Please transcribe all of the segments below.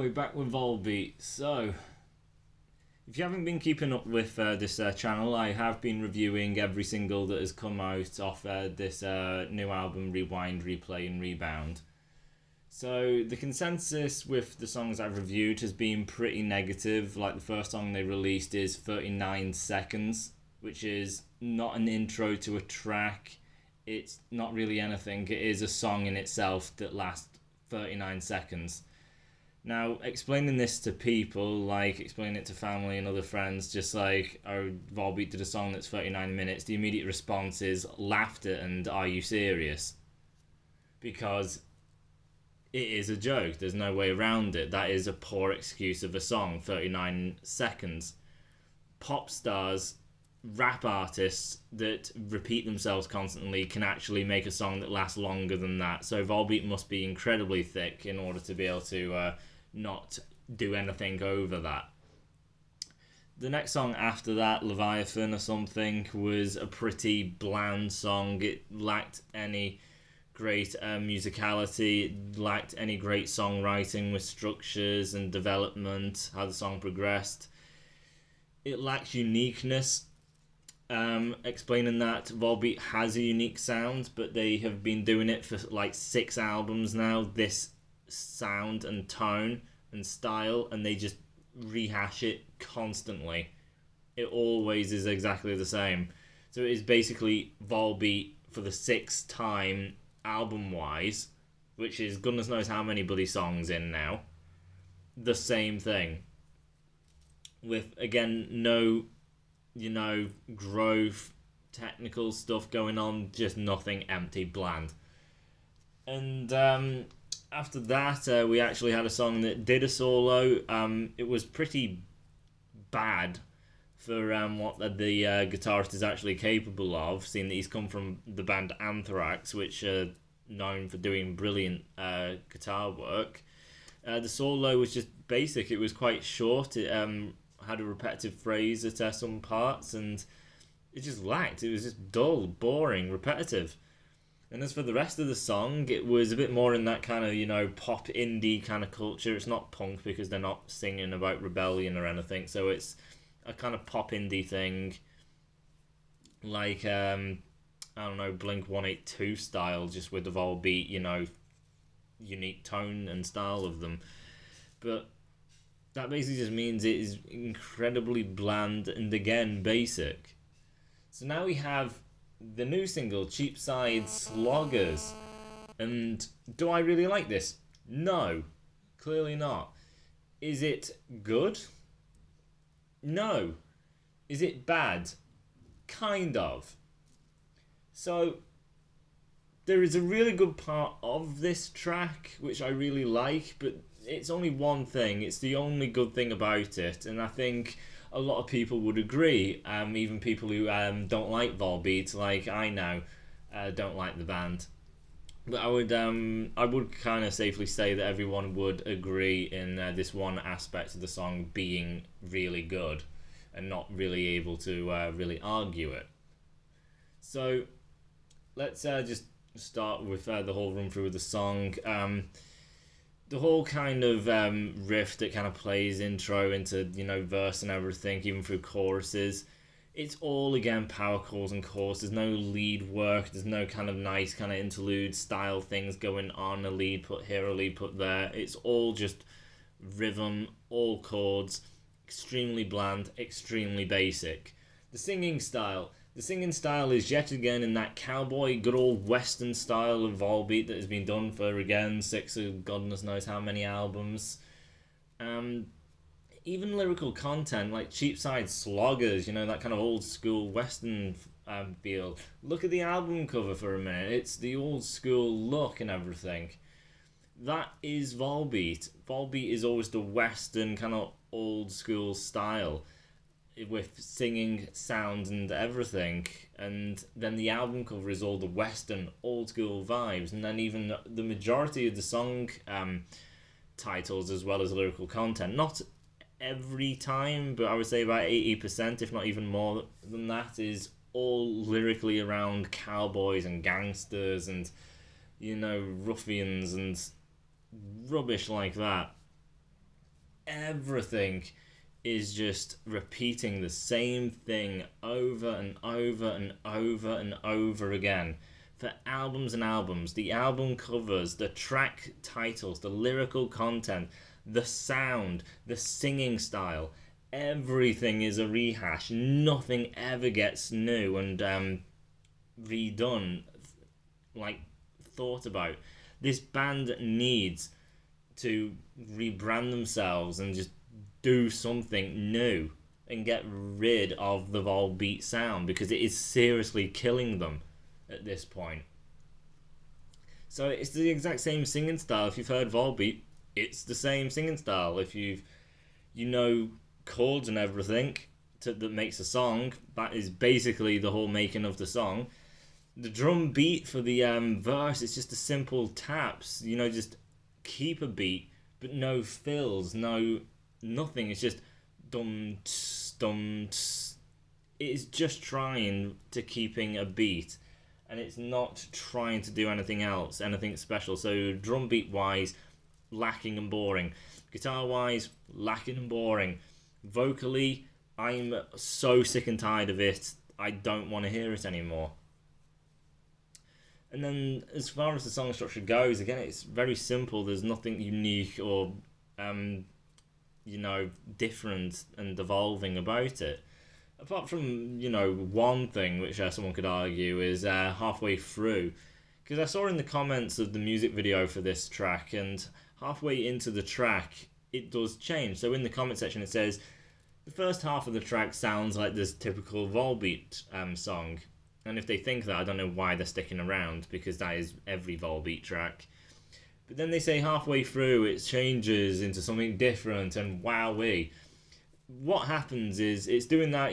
we're back with Volbeat. So, if you haven't been keeping up with this channel, I have been reviewing every single that has come out off this new album, Rewind, Replay and Rebound. So, the consensus with the songs I've reviewed has been pretty negative. Like, the first song they released is 39 seconds, which is not an intro to a track. It's not really anything. It is a song in itself that lasts 39 seconds. Now, explaining this to people, like explaining it to family and other friends, just like, oh, Volbeat did a song that's 39 minutes, the immediate response is laughter and are you serious? Because it is a joke. There's no way around it. That is a poor excuse of a song, 39 seconds. Pop stars, rap artists that repeat themselves constantly can actually make a song that lasts longer than that. So Volbeat must be incredibly thick in order to be able to not do anything over that. The next song after that, Leviathan or something, was a pretty bland song. It lacked any great musicality, it lacked any great songwriting with structures and development, how the song progressed. It lacks uniqueness. Explaining that Volbeat has a unique sound, but they have been doing it for like 6 albums now, this sound and tone and style, and they just rehash it constantly. It always is exactly the same. So it is basically Volbeat for the 6th time album-wise, which is goodness knows how many bloody songs in now. The same thing. With, again, no growth, technical stuff going on, just nothing, empty, bland. And after that, we actually had a song that did a solo. It was pretty bad for what the guitarist is actually capable of, seeing that he's come from the band Anthrax, which are known for doing brilliant guitar work. The solo was just basic. It was quite short. It had a repetitive phrase at some parts, and it just lacked. It was just dull, boring, repetitive. And as for the rest of the song, it was a bit more in that kind of, pop indie kind of culture. It's not punk because they're not singing about rebellion or anything, so it's a kind of pop indie thing, like, I don't know, Blink-182 style, just with the Volbeat, unique tone and style of them. But that basically just means it is incredibly bland and, again, basic. So now we have the new single, Cheapside, Sloggers. And do I really like this? No. Clearly not. Is it good? No. Is it bad? Kind of. So, there is a really good part of this track, which I really like, but it's only one thing. It's the only good thing about it, and I think a lot of people would agree, even people who don't like Volbeat, like I now don't like the band. But I would kind of safely say that everyone would agree in this one aspect of the song being really good and not really able to really argue it. So let's just start with the whole run through of the song. The whole kind of riff that kind of plays intro into, verse and everything, even through choruses, it's all, again, power chords and chords. There's no lead work. There's no kind of nice kind of interlude style things going on, a lead put here, a lead put there. It's all just rhythm, all chords, extremely bland, extremely basic. The singing style is yet again in that cowboy, good old western style of Volbeat that has been done for, again, 6 of goodness knows how many albums. Even lyrical content, like cheapside sloggers, that kind of old school western feel. Look at the album cover for a minute. It's the old school look and everything. That is Volbeat. Volbeat is always the western kind of old school style, with singing, sound and everything, and then the album cover is all the western old school vibes, and then even the majority of the song titles as well as lyrical content, not every time, but I would say about 80%, if not even more than that, is all lyrically around cowboys and gangsters and, ruffians and rubbish like that. everything is just repeating the same thing over and over and over and over again for albums and albums. The album covers, the track titles, the lyrical content, the sound, the singing style, everything is a rehash. Nothing ever gets new and redone, like thought about. This band needs to rebrand themselves and just do something new and get rid of the Volbeat sound, because it is seriously killing them at this point. So it's the exact same singing style. If you've heard Volbeat, it's the same singing style. If you know chords and everything that makes a song, that is basically the whole making of the song. The drum beat for the verse is just a simple taps, just keep a beat, but no fills, nothing. It's just dum tss, dum tss. It's just trying to keeping a beat, and it's not trying to do anything else, anything special. So drum beat wise, lacking and boring. Guitar wise, lacking and boring. Vocally, I'm so sick and tired of it. I don't want to hear it anymore. And then as far as the song structure goes, again, it's very simple. There's nothing unique or different and evolving about it. Apart from, one thing which someone could argue is halfway through. Because I saw in the comments of the music video for this track, and halfway into the track, it does change. So in the comment section it says, the first half of the track sounds like this typical Volbeat song. And if they think that, I don't know why they're sticking around, because that is every Volbeat track. But then they say halfway through it changes into something different, and wowee. What happens is it's doing that,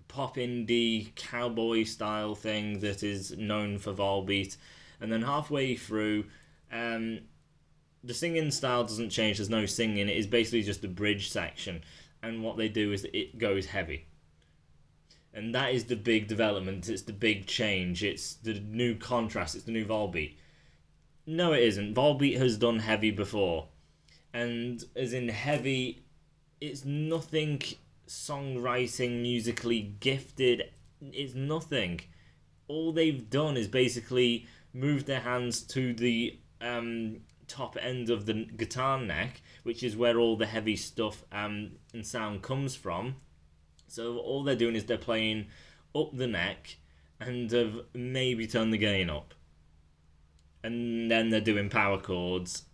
pop indie cowboy style thing that is known for Volbeat, and then halfway through, the singing style doesn't change. There's no singing. It is basically just a bridge section, and what they do is it goes heavy. And that is the big development. It's the big change. It's the new contrast. It's the new Volbeat. No, it isn't. Volbeat has done heavy before. And as in heavy, it's nothing songwriting, musically gifted. It's nothing. All they've done is basically move their hands to the top end of the guitar neck, which is where all the heavy stuff and sound comes from. So all they're doing is they're playing up the neck and have maybe turned the gain up. And then they're doing power chords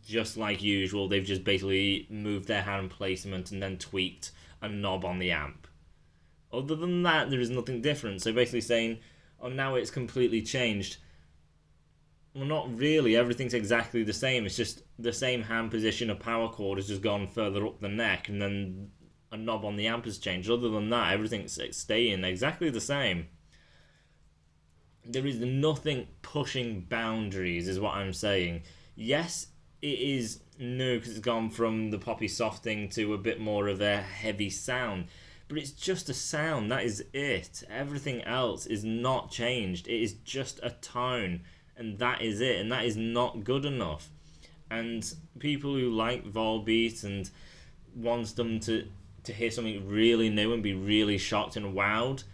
just like usual. They've just basically moved their hand placement and then tweaked a knob on the amp. Other than that, there is nothing different. So basically saying, oh, now it's completely changed. Well, not really. Everything's exactly the same. It's just the same hand position. A power chord has just gone further up the neck, and then a knob on the amp has changed. Other than that, everything's staying exactly the same. There is nothing pushing boundaries, is what I'm saying. Yes, it is new because it's gone from the poppy soft thing to a bit more of a heavy sound. But it's just a sound, that is it. Everything else is not changed. It is just a tone, and that is it. And that is not good enough. And people who like Volbeat and wants them to hear something really new and be really shocked and wowed,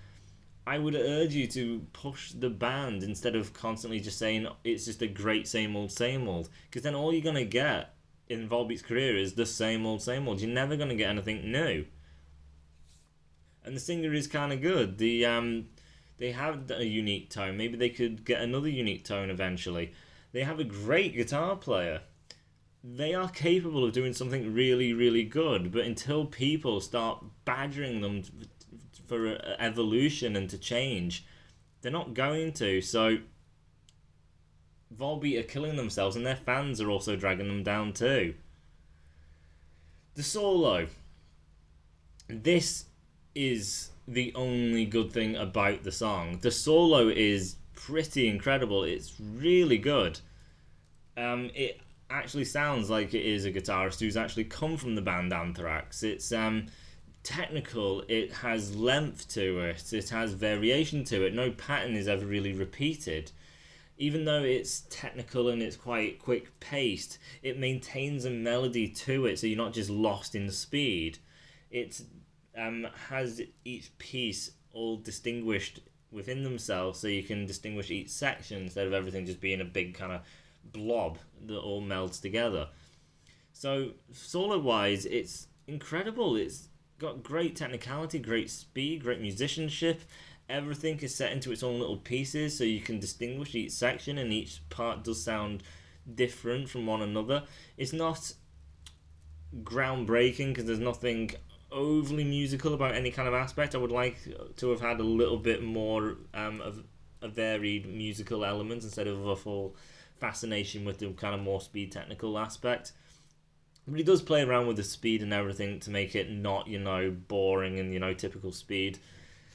I would urge you to push the band instead of constantly just saying it's just a great same old, because then all you're going to get in Volbeat's career is the same old. You're never going to get anything new. And the singer is kind of good. They have a unique tone. Maybe they could get another unique tone eventually. They have a great guitar player. They are capable of doing something really, really good, but until people start badgering them for evolution and to change, they're not going to. So Volbeat are killing themselves, and their fans are also dragging them down too. The solo. This is the only good thing about the song. The solo is pretty incredible. It's really good. It actually sounds like it is a guitarist who's actually come from the band Anthrax. It's technical, it has length to it, it has variation to it. No pattern is ever really repeated. Even though it's technical and it's quite quick paced, it maintains a melody to it, so you're not just lost in the speed. It has each piece all distinguished within themselves, so you can distinguish each section instead of everything just being a big kind of blob that all melds together. So solo wise, it's incredible. It's got great technicality, great speed, great musicianship. Everything is set into its own little pieces, so you can distinguish each section, and each part does sound different from one another. It's not groundbreaking because there's nothing overly musical about any kind of aspect. I would like to have had a little bit more of a varied musical element instead of a full fascination with the kind of more speed technical aspect. But he does play around with the speed and everything to make it not, boring and, typical speed.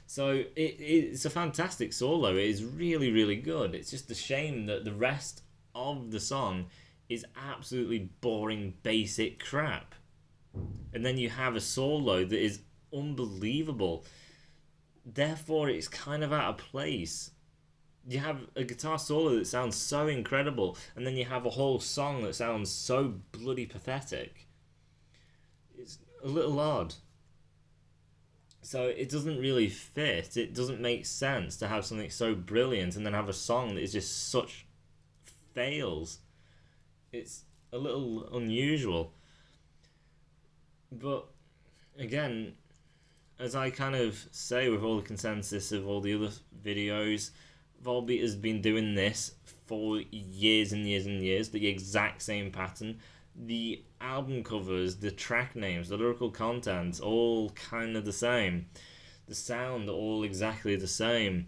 So it's a fantastic solo. It is really, really good. It's just a shame that the rest of the song is absolutely boring, basic crap. And then you have a solo that is unbelievable. Therefore, it's kind of out of place. You have a guitar solo that sounds so incredible, and then you have a whole song that sounds so bloody pathetic. It's a little odd. So it doesn't really fit. It doesn't make sense to have something so brilliant and then have a song that is just such fails. It's a little unusual. But again, as I kind of say with all the consensus of all the other videos, Volbeat has been doing this for years and years and years, the exact same pattern. The album covers, the track names, the lyrical content, all kind of the same. The sound, all exactly the same.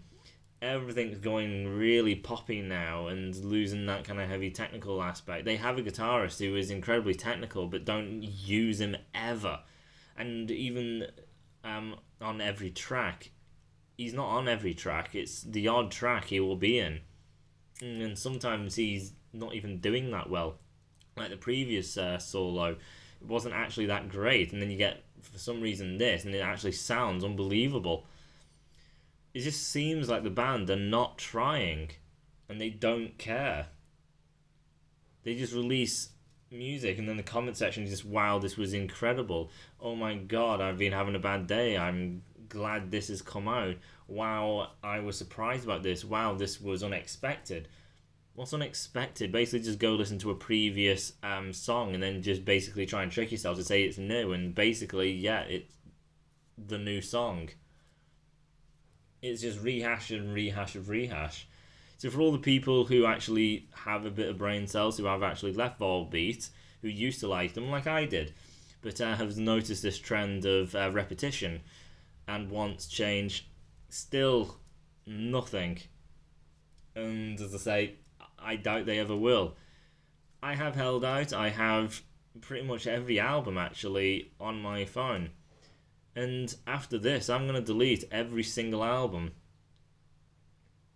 Everything's going really poppy now and losing that kind of heavy technical aspect. They have a guitarist who is incredibly technical but don't use him ever. And even on every track, he's not on every track. It's the odd track he will be in. And sometimes he's not even doing that well. Like the previous solo, it wasn't actually that great, and then you get, for some reason, this, and it actually sounds unbelievable. It just seems like the band are not trying, and they don't care. They just release music, and then the comment section is just, wow, this was incredible. Oh my god, I've been having a bad day. I'm glad this has come out. Wow, I was surprised about this. Wow, this was unexpected. What's unexpected? Basically just go listen to a previous song and then just basically try and trick yourself to say it's new, and basically, yeah, it's the new song. It's just rehash and rehash of rehash. So for all the people who actually have a bit of brain cells, who have actually left Volbeat, who used to like them like I did, but have noticed this trend of repetition and wants change, still nothing. And as I say, I doubt they ever will. I have held out. I have pretty much every album actually on my phone. And after this, I'm going to delete every single album.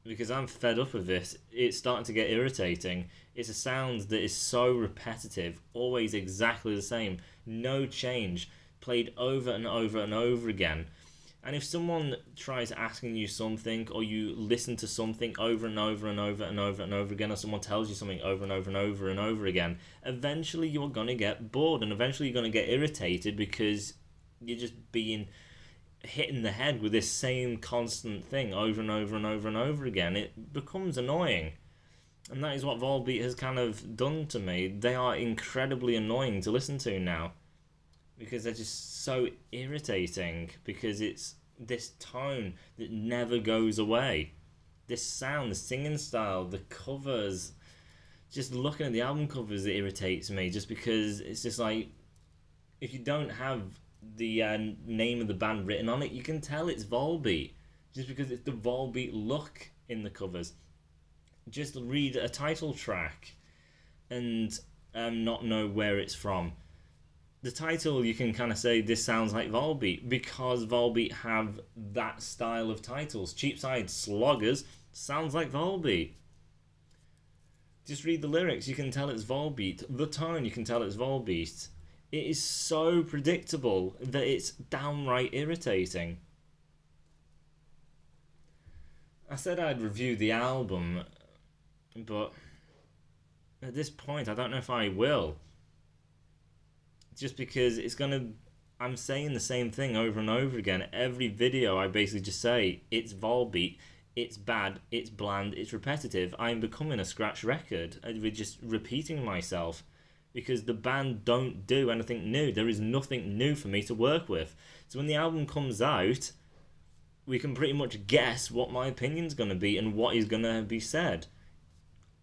Because I'm fed up of this. It's starting to get irritating. It's a sound that is so repetitive, always exactly the same, no change, played over and over and over again. And if someone tries asking you something, or you listen to something over and over and over and over and over again, or someone tells you something over and over and over and over again, eventually you're going to get bored, and eventually you're going to get irritated because you're just being hit in the head with this same constant thing over and over and over and over again. It becomes annoying. And that is what Volbeat has kind of done to me. They are incredibly annoying to listen to now, because they're just so irritating, because it's this tone that never goes away. This sound, the singing style, the covers, just looking at the album covers, it irritates me, just because it's just like, if you don't have the name of the band written on it, you can tell it's Volbeat, just because it's the Volbeat look in the covers. Just read a title track and not know where it's from. The title, you can kind of say this sounds like Volbeat, because Volbeat have that style of titles. Cheapside, Sloggers sounds like Volbeat. Just read the lyrics, you can tell it's Volbeat. The tone, you can tell it's Volbeat. It is so predictable that it's downright irritating. I said I'd review the album, but at this point, I don't know if I will. Just because I'm saying the same thing over and over again. Every video, I basically just say, it's Volbeat, it's bad, it's bland, it's repetitive. I'm becoming a scratch record. We're just repeating myself. Because the band don't do anything new. There is nothing new for me to work with. So when the album comes out, we can pretty much guess what my opinion's going to be and what is going to be said.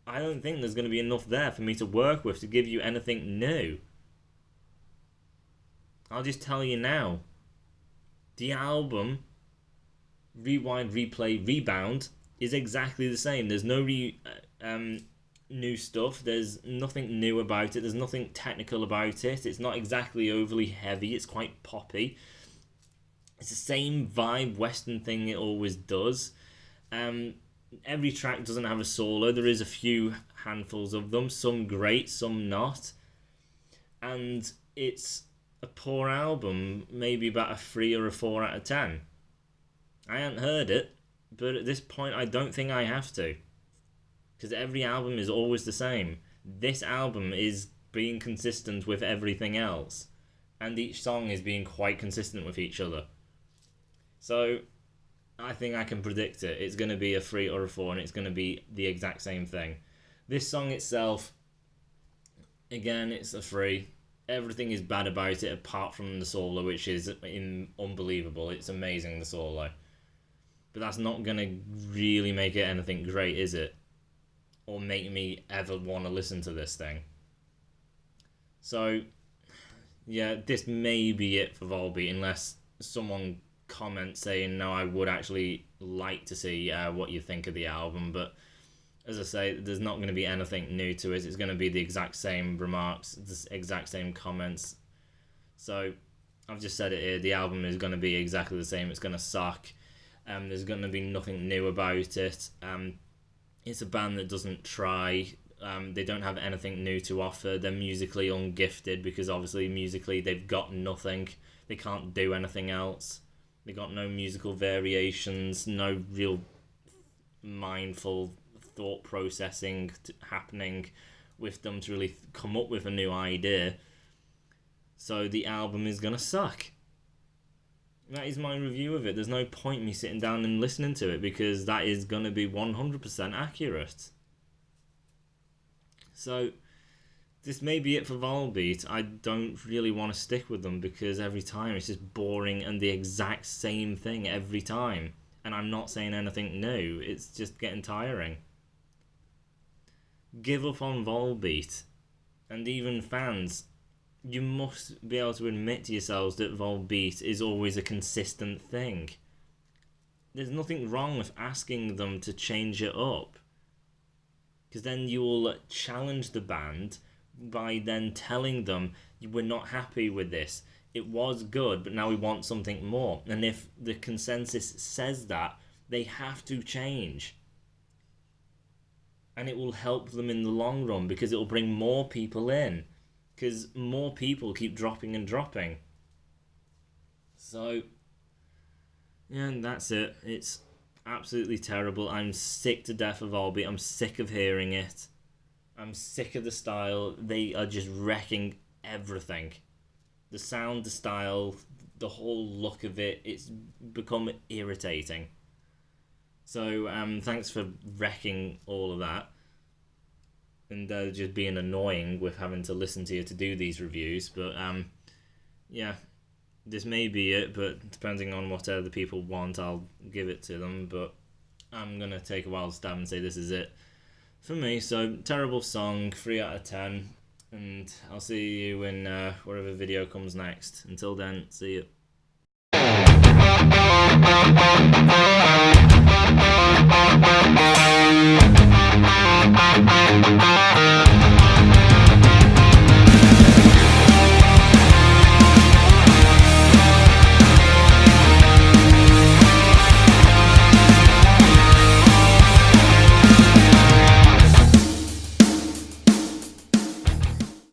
I don't think there's going to be enough there for me to work with to give you anything new. I'll just tell you now. The album, Rewind, Replay, Rebound, is exactly the same. There's no new stuff. There's nothing new about it. There's nothing technical about it. It's not exactly overly heavy. It's quite poppy. It's the same vibe Western thing it always does. Every track doesn't have a solo. There is a few handfuls of them. Some great, some not. And it's a poor album. Maybe about a 3 or a 4 out of 10. I haven't heard it, but at this point I don't think I have to. Because every album is always the same. This album is being consistent with everything else. And each song is being quite consistent with each other. So, I think I can predict it. It's going to be a 3 or a 4, and it's going to be the exact same thing. This song itself, again, it's a 3. Everything is bad about it apart from the solo, which is unbelievable. It's amazing, the solo. But that's not going to really make it anything great, is it? Or make me ever want to listen to this thing. So, yeah, this may be it for Volbeat, unless someone comments saying, no, I would actually like to see what you think of the album. But, as I say, there's not going to be anything new to it. It's going to be the exact same remarks, the exact same comments. So, I've just said it here, the album is going to be exactly the same. It's going to suck. There's going to be nothing new about it. It's a band that doesn't try. They don't have anything new to offer. They're musically ungifted because obviously musically they've got nothing. They can't do anything else. They got no musical variations, no real mindful thought processing happening with them to really come up with a new idea. So the album is going to suck. That is my review of it. There's no point me sitting down and listening to it because that is going to be 100% accurate. So, this may be it for Volbeat. I don't really want to stick with them because every time it's just boring and the exact same thing every time. And I'm not saying anything new. It's just getting tiring. Give up on Volbeat. And even fans, you must be able to admit to yourselves that Volbeat is always a consistent thing. There's nothing wrong with asking them to change it up. Because then you will challenge the band by then telling them, we're not happy with this. It was good, but now we want something more. And if the consensus says that, they have to change. And it will help them in the long run because it will bring more people in. Because more people keep dropping and dropping. So, yeah, and that's it. It's absolutely terrible. I'm sick to death of Volbeat. I'm sick of hearing it. I'm sick of the style. They are just wrecking everything. The sound, the style, the whole look of it. It's become irritating. So, thanks for wrecking all of that. And just being annoying with having to listen to you to do these reviews. But, yeah, this may be it, but depending on what other people want, I'll give it to them. But I'm going to take a wild stab and say this is it for me. So, terrible song, 3 out of 10. And I'll see you in whatever video comes next. Until then, see you.